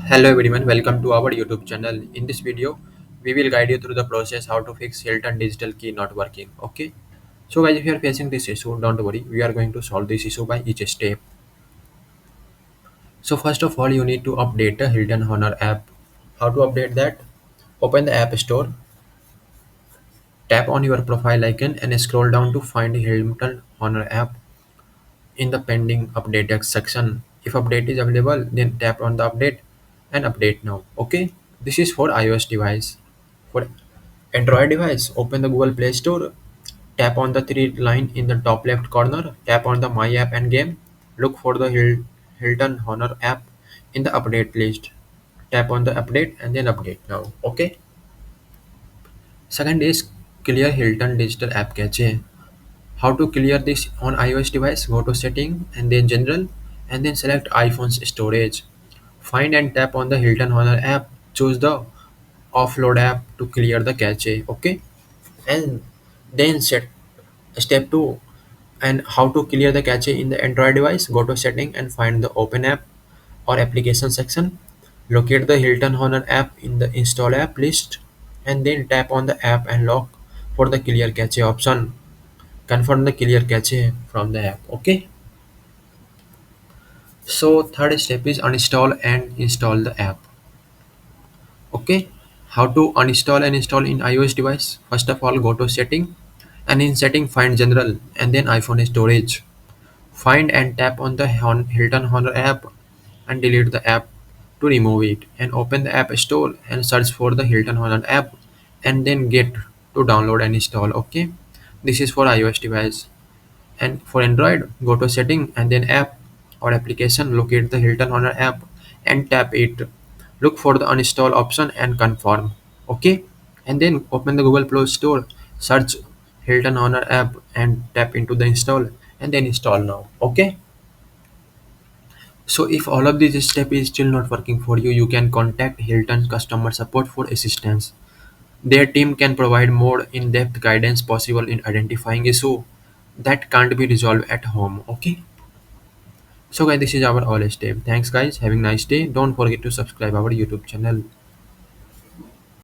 Hello everyone, welcome to our YouTube channel. In this video, we will guide you through the process how to fix Hilton digital key not working. Okay. So guys, if you are facing this issue, don't worry. We are going to solve this issue by each step. So first of all, you need to update the Hilton Honor app. How to update that? Open the App Store, tap on your profile icon and scroll down to find Hilton Honor app in the pending update section. If update is available, then tap on the update and update now. Okay. This is for iOS device. For Android device, open the Google Play Store, tap on the three line in the top left corner, tap on the My App and Game, look for the Hilton Honor app in the update list. Tap on the update and then update now. Okay. Second is clear Hilton digital app cache. How to clear this on iOS device? Go to setting and then general and then select iPhone's storage. Find and tap on the Hilton Honor app. Choose the offload app to clear the cache. Okay. And then set step 2 and how to clear the cache in the Android device. Go to setting and find the open app or application section. Locate the Hilton Honor app in the install app list and then tap on the app and lock for the clear cache option. Confirm the clear cache from the app. Okay. So third step is uninstall and install the app. Okay. How to uninstall and install in iOS device? First of all, go to setting and in setting find general and then iPhone storage. Find and tap on the Hilton Honor app and delete the app to remove it and open the app store and search for the Hilton Honor app and then get to download and install. Okay. This is for iOS device. And for Android, go to setting and then app or application, locate the Hilton Honor app and tap it. Look for the uninstall option and confirm. Okay. And then open the Google Play Store, search Hilton Honor app and tap into the install and then install now. Okay. So if all of these steps is still not working for you, you can contact Hilton customer support for assistance. Their team can provide more in-depth guidance possible in identifying issue that can't be resolved at home. Okay. So guys, this is our all step. Thanks guys. Having a nice day. Don't forget to subscribe our YouTube channel.